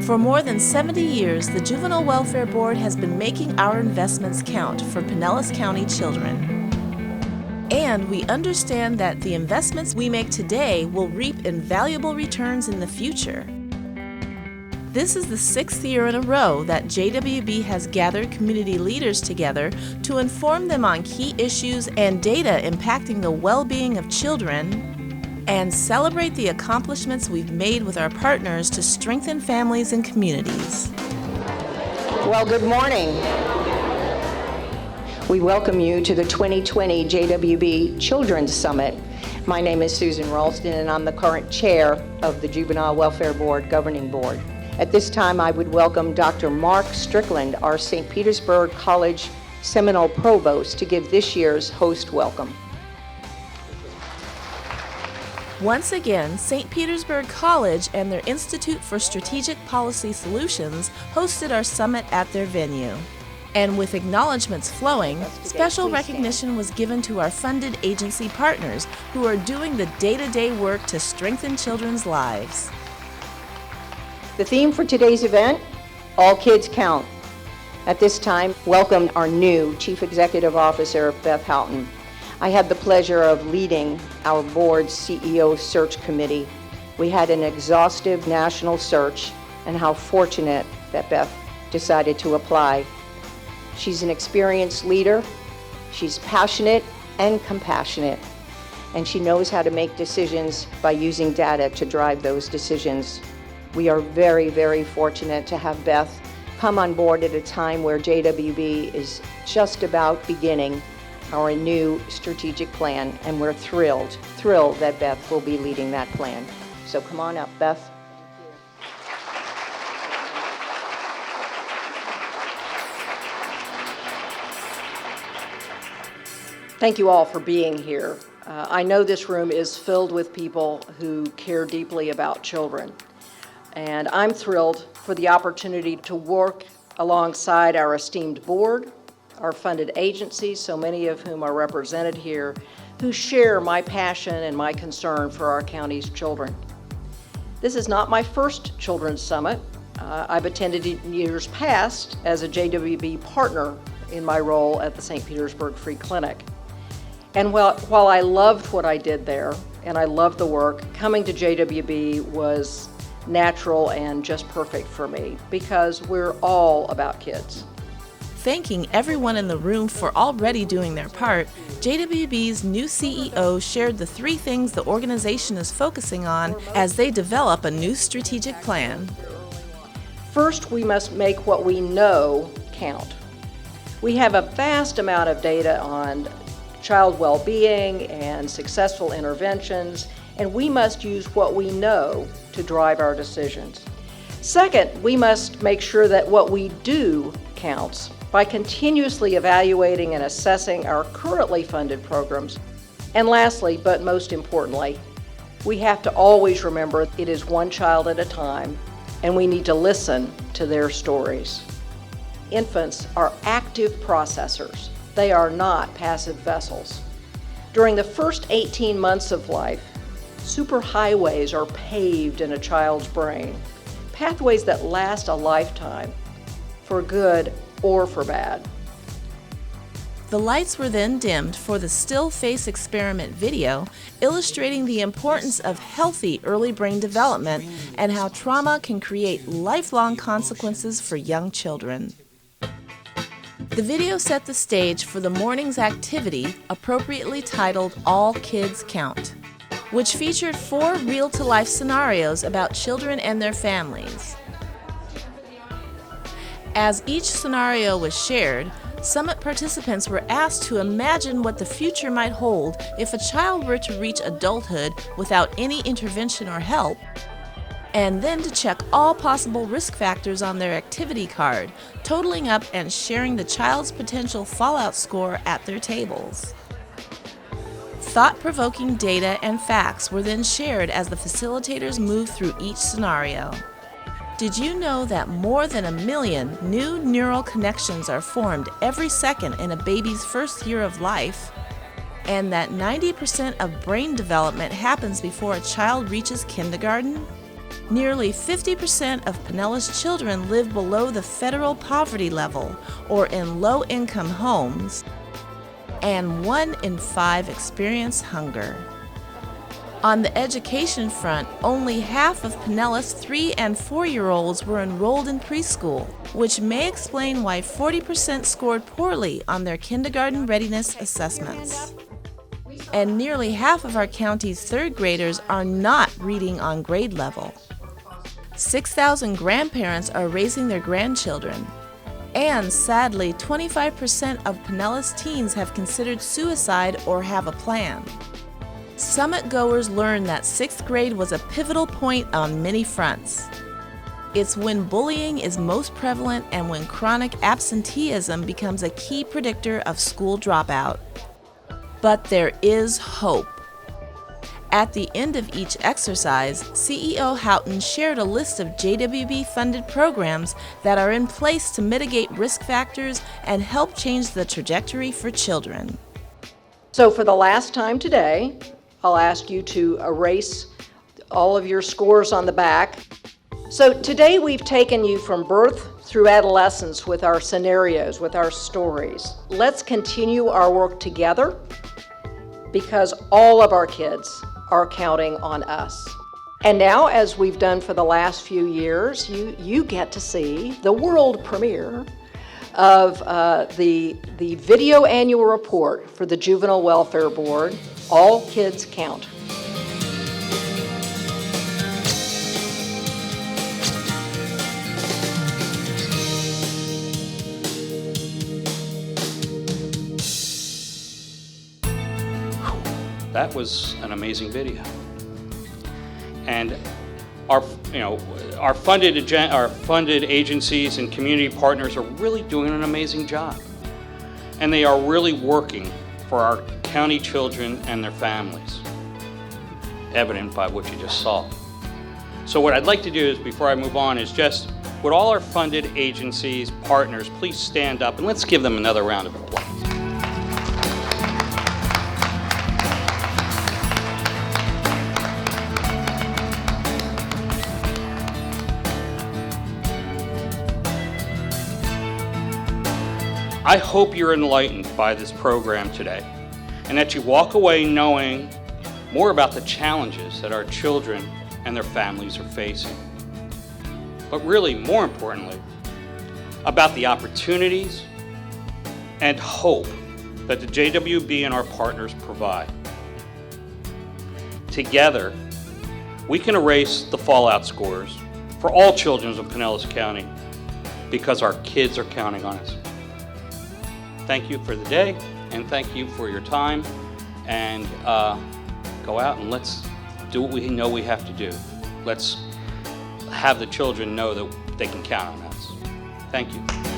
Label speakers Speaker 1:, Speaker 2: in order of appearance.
Speaker 1: For more than 70 years, the Juvenile Welfare Board has been making our investments count for Pinellas County children. And we understand that the investments we make today will reap invaluable returns in the future. This is the 6th year in a row that JWB has gathered community leaders together to inform them on key issues and data impacting the well-being of children, and celebrate the accomplishments we've made with our partners to strengthen families and communities.
Speaker 2: Well, good morning. We welcome you to the 2020 JWB Children's Summit. My name is Susan Ralston, and I'm the current chair of the Juvenile Welfare Board Governing Board. At this time, I would welcome Dr. Mark Strickland, our St. Petersburg College Seminole Provost, to give this year's host welcome.
Speaker 1: Once again, St. Petersburg College and their Institute for Strategic Policy Solutions hosted our summit at their venue. And with acknowledgments flowing, special recognition was given to our funded agency partners who are doing the day-to-day work to strengthen children's lives.
Speaker 2: The theme for today's event, All Kids Count. At this time, welcome our new Chief Executive Officer, Beth Houghton. I had the pleasure of leading our board's CEO search committee. We had an exhaustive national search, and how fortunate that Beth decided to apply. She's an experienced leader, she's passionate and compassionate, and she knows how to make decisions by using data to drive those decisions. We are very, very fortunate to have Beth come on board at a time where JWB is just about beginning our new strategic plan, and we're thrilled that Beth will be leading that plan. So come on up, Beth.
Speaker 3: Thank you all for being here. I know this room is filled with people who care deeply about children, and I'm thrilled for the opportunity to work alongside our esteemed board, our funded agencies, so many of whom are represented here, who share my passion and my concern for our county's children. This is not my first Children's Summit. I've attended in years past as a JWB partner in my role at the St. Petersburg Free Clinic. And while I loved what I did there, and I loved the work, coming to JWB was natural and just perfect for me, because we're all about kids.
Speaker 1: Thanking everyone in the room for already doing their part, JWB's new CEO shared the 3 things the organization is focusing on as they develop a new strategic plan.
Speaker 3: First, we must make what we know count. We have a vast amount of data on child well-being and successful interventions, and we must use what we know to drive our decisions. Second, we must make sure that what we do counts by continuously evaluating and assessing our currently funded programs. And lastly, but most importantly, we have to always remember it is one child at a time, and we need to listen to their stories. Infants are active processors. They are not passive vessels. During the first 18 months of life, superhighways are paved in a child's brain, pathways that last a lifetime, for good or for bad.
Speaker 1: The lights were then dimmed for the still face experiment video illustrating the importance of healthy early brain development and how trauma can create lifelong consequences for young children. The video set the stage for the morning's activity, appropriately titled All Kids Count, which featured 4 real-to-life scenarios about children and their families. As each scenario was shared, summit participants were asked to imagine what the future might hold if a child were to reach adulthood without any intervention or help, and then to check all possible risk factors on their activity card, totaling up and sharing the child's potential fallout score at their tables. Thought-provoking data and facts were then shared as the facilitators moved through each scenario. Did you know that more than 1 million new neural connections are formed every second in a baby's first year of life? And that 90% of brain development happens before a child reaches kindergarten? Nearly 50% of Pinellas children live below the federal poverty level or in low-income homes, and 1 in 5 experience hunger. On the education front, only half of Pinellas 3- and 4-year-olds were enrolled in preschool, which may explain why 40% scored poorly on their kindergarten readiness assessments. And nearly half of our county's 3rd graders are not reading on grade level. 6,000 grandparents are raising their grandchildren. And sadly, 25% of Pinellas teens have considered suicide or have a plan. Summit goers learned that 6th grade was a pivotal point on many fronts. It's when bullying is most prevalent and when chronic absenteeism becomes a key predictor of school dropout. But there is hope. At the end of each exercise, CEO Houghton shared a list of JWB-funded programs that are in place to mitigate risk factors and help change the trajectory for children.
Speaker 3: So for the last time today, I'll ask you to erase all of your scores on the back. So today we've taken you from birth through adolescence with our scenarios, with our stories. Let's continue our work together because all of our kids are counting on us. And now, as we've done for the last few years, you get to see the world premiere of the video annual report for the Juvenile Welfare Board, All Kids Count.
Speaker 4: That was an amazing video. And our funded agencies and community partners are really doing an amazing job. And they are really working for our county children and their families, evident by what you just saw. So what I'd like to do is, before I move on, is just, would all our funded agencies, partners, please stand up and let's give them another round of applause. I hope you're enlightened by this program today and that you walk away knowing more about the challenges that our children and their families are facing. But really, more importantly, about the opportunities and hope that the JWB and our partners provide. Together, we can erase the fallout scores for all children of Pinellas County because our kids are counting on us. Thank you for the day, and thank you for your time, and go out and let's do what we know we have to do. Let's have the children know that they can count on us. Thank you.